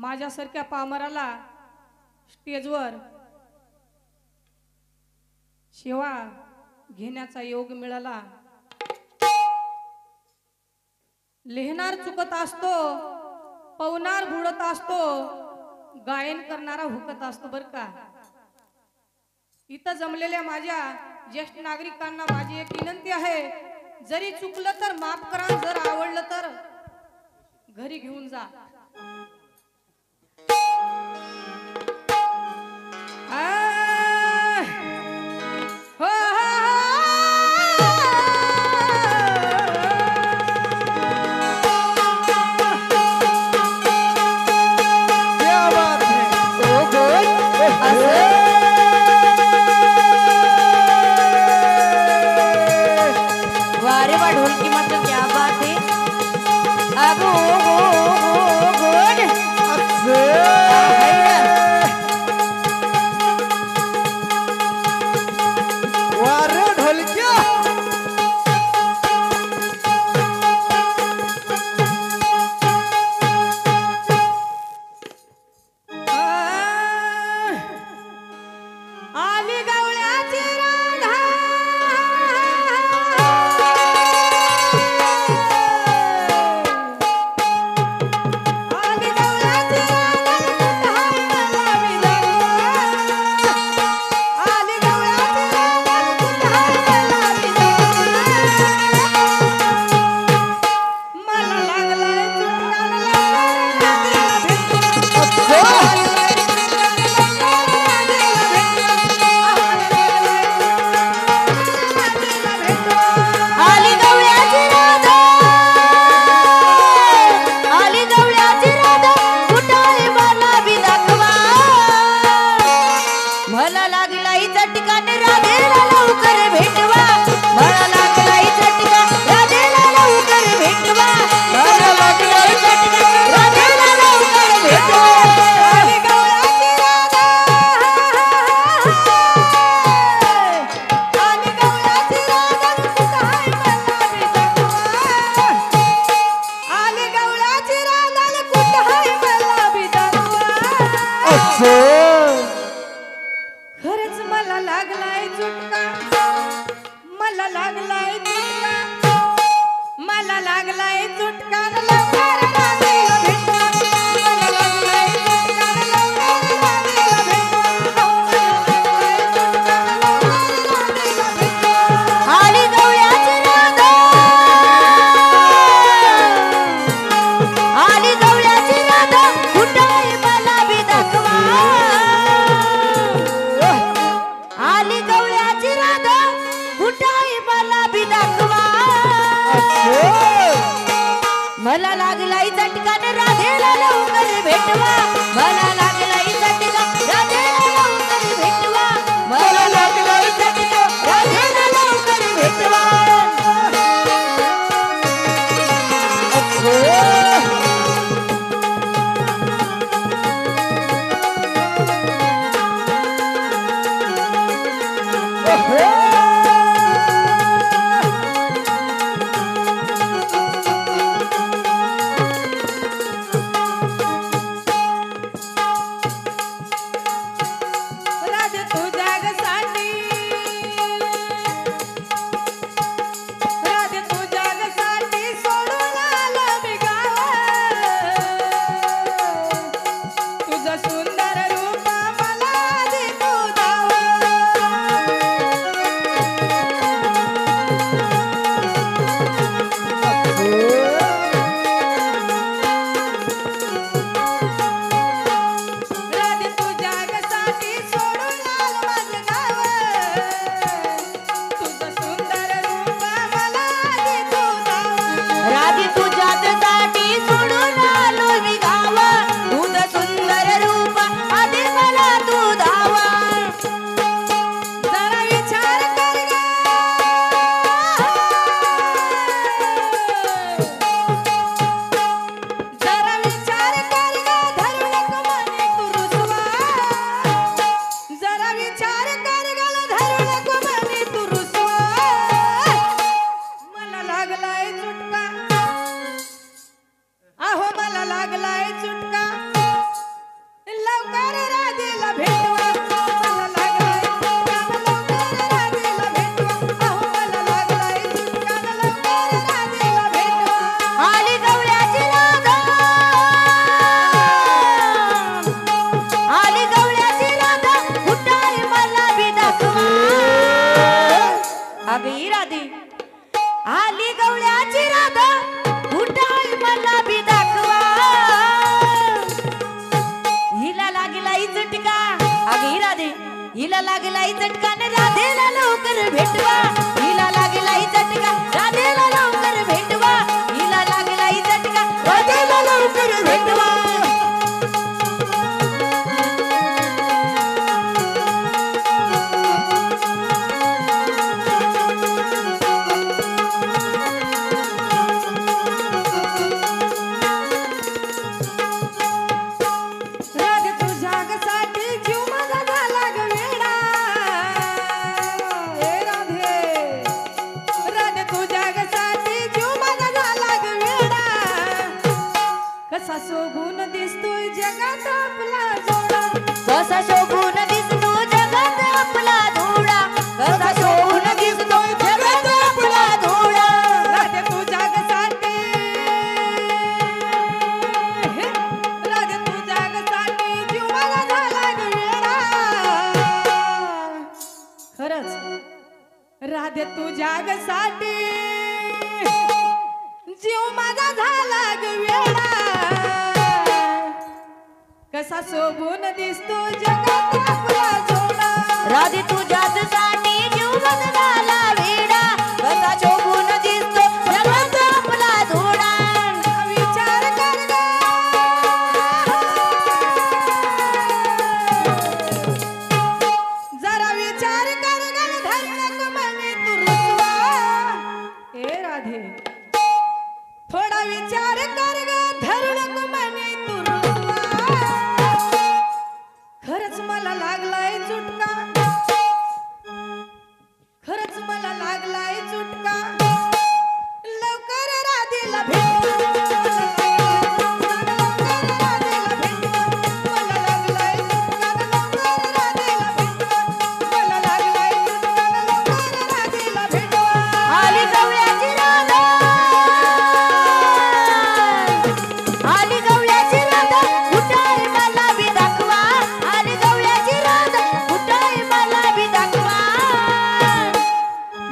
माझ्यासारख्या पामराला स्टेजवर सेवा घेण्याचा योग मिळाला। लिहिणार चुकत असतो, पवनार बुडत असतो, गायन करणारा हुकत असतो बर का। इथं जमलेल्या माझ्या ज्येष्ठ नागरिकांना माझी एक विनंती आहे, जरी चुकलं तर माफ करा, जर आवडलं तर घरी घेऊन जा। खरंच मला लागलाय चुटका, मला लागलाय चुटका, मला लागलाय चुटका, लवकर राधेला भेटवा, मला लागलाय चुटका, लवकर राधेला भेटवा, आली गवळ्याची राधा, आली गवळ्याची राधा, कुठे मला बी दाखवा, आली गवळ्याची राधा, कुठे मला बी दाखवा, मला लागलाय चटका राधेला लवकर भेटवा, मला लागलाय चटका राधेला लवकर भेटवा, मला लागलाय चटका राधेला लवकर भेटवा। लागलाय चटका न राधेला लवकर भेटवा हिला लागलाय चटका राधेला लवकर भेटवा हिला लागलाय चटका राधेला लवकर भेटवा कसा शोभून दिसतोय जगात आपला जोडा कसा शोभून दिसतो जगात आपला धोडा कसा शोभून दिसतो जगात आपला धोडा राधे तू जगासाठी राधे तू जगासाठी जीव माझा झाला ग वेडा खरंच राधे तू जगासाठी जीव माझा झाला ग वेडा कसा शोभून दिसतो जगात आपला जोडा राधे तुझ्यासाठी जीव बदलाला वेडा कसा शोभून दिसतो जगात आपला धोडा विचार कर ग जरा विचार कर ग धरलक मने तू रुसवा ए राधे थोडा विचार कर ग धरलक मने तू रुसवा खरंच मला लागलाय चुटका खरंच मला लागलाय चुटका लवकर राधेला आली गवळ्याची राधा आली गवळ्याची राधा कुठाय मला बी दाखवा आली गवळ्याची राधा कुठाय मला बी दाखवा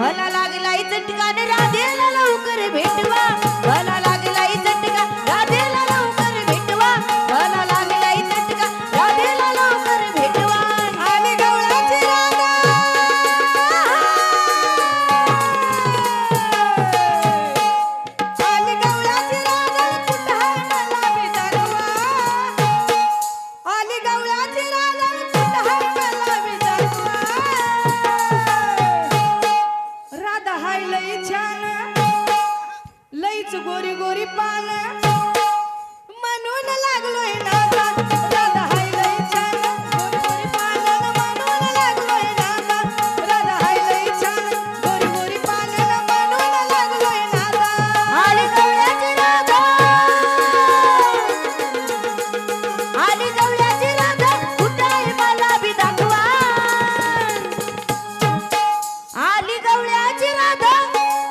मला लागलाय चटका न राधेला लवकर भेटवा मला लागलाय चटका राधेला लवकर भेटवा मला लागलाय चटका राधेला लवकर भेटवा आली गवळ्याची राधा आली गवळ्याची राधा कुठाय मला बी दाखवा आली गवळ्याची राधा कुठाय मला बी दाखवा राधा हाय लई छान लईच गोरी गोरी पान म्हणून लागलोय नादा राधा हाय लई छान गोरी गोरी पान म्हणून लागलोय नादा राधा हाय लई छान गोरी गोरी पान म्हणून लागलोय नादा आली गवळ्याची राधा आली गवळ्याची राधा कुठाय मला बी दाखवा आली गवळ्याची राधा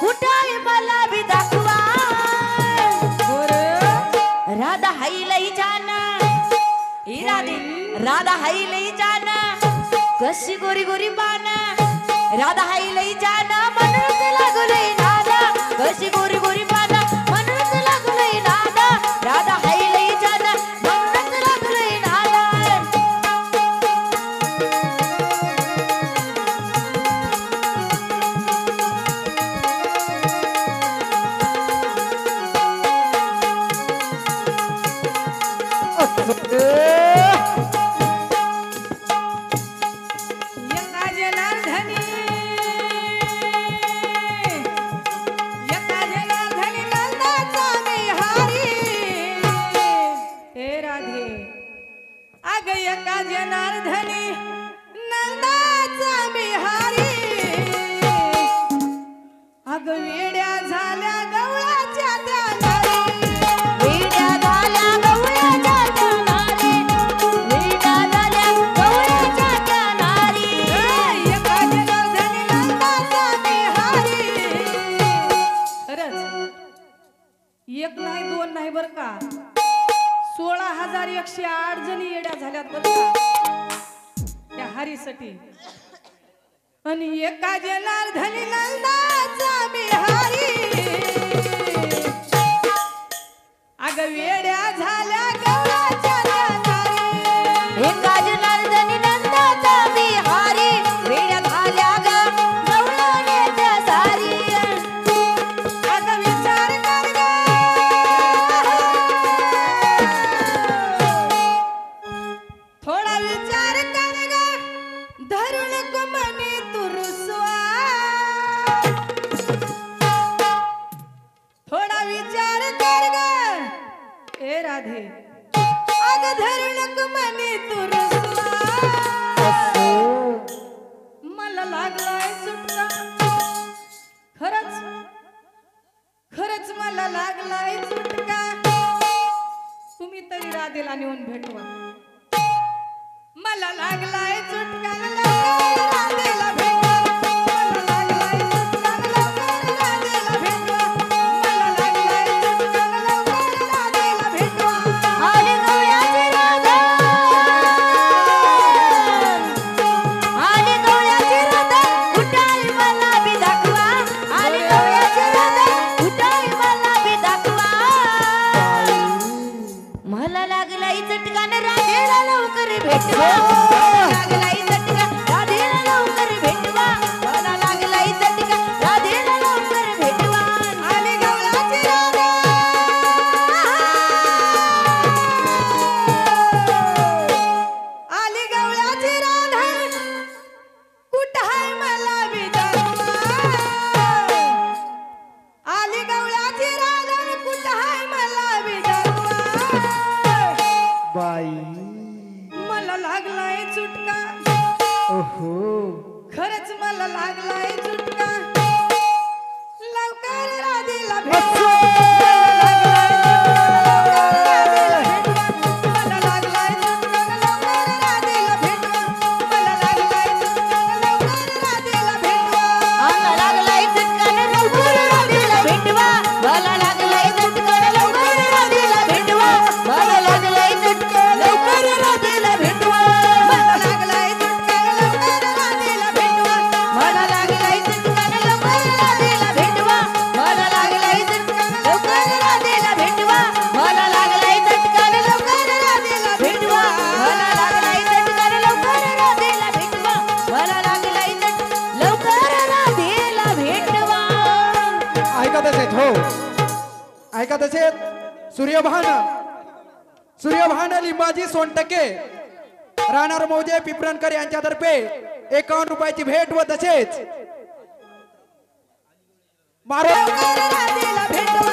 कुठाय मला बी दाखवा राधा हाई लई जाना ही राधे राधा हाई लई जाना कशी गोरी गोरी पाना राधा हाई लई जाना म्हणून लागलोय नादा कशी गोरी गोरी पाना म्हणून लागलोय नादा राधा हाई लई जाना म्हणून लागलोय नादा एका जनार्दनी नंदाचा बिहारी हे राधे अग एका जनार्दनी नंदाचा बिहारी अग वेड्या झाल्या गवळ्याच्या त्या नारी वेड्या झाल्या गवळ्याच्या त्या नारी वेड्या झाल्या गवळ्याच्या त्या नारी एका जनार्दनी नंदाचा बिहारी खरंच एक नाही दोन नाही बर का 16,108 जणी येड्या झाल्यात बर का त्या हरीसाठी आणि एका जनार्दनी नंदाचा बिहारी अग वेड्या झाल्या गवळ्याच्या त्या नारी एका जनार्दनी नंदाचा बिहारी राधेला नेऊन भेटवा मला लागलाय चुटकान लवकर राधेला भेटवा मला लागलाय चुटकान लवकर राधेला भेटवा मला लागलाय चुटकान लवकर राधेला भेटवा आली गवळ्याची राधा आली गवळ्याची राधा कुठाई मला बी दाखवा आली गवळ्याची राधा कुठाई मला बी दाखवा मला लागलाय चटकान राधेला लवकर भेटवा लागलाय चटकान राधेला लवकर भेटवा मला लागलाय चटकान राधेला लवकर भेटवा आली गवळ्याची राधा आली गवळ्याची राधा कुठं हाय मला बी दाखवा आली गवळ्याची राधा कुठं हाय मला बी दाखवा बाई मला लागलाय चुटका ओहो खरंच मला लागलाय चुटका लवकर राधेला भेटवा मला लागलाय चुटका लवकर राधेला भेटवा मला लागलाय चुटका लवकर राधेला भेटवा मला लागलाय चटकान लवकर राधेला भेटवा मला लागलाय चटकान लवकर राधेला भेटवा मला लागलाय चटकान लवकर राधेला भेटवा मला लागलाय चुटका लवकर राधेला भेटवा मला लागलाय चटकान लवकर राधेला भेटवा मला लागलाय चटकान लवकर राधेला भेटवा मला लागलाय चटकान लवकर राधेला भेटवा मला लागलाय चटकान लवकर राधेला भेटवा मला लागलाय चटकान लवकर राधेला भेटवा ऐकत असेल हो ऐकत असेल सूर्यभान लिंबाजी सोनटके राहणार मौजे पिंपरणकर यांच्यातर्फे 51 रुपयाची भेट व तसेच मारो लवकर राधेला भेटवा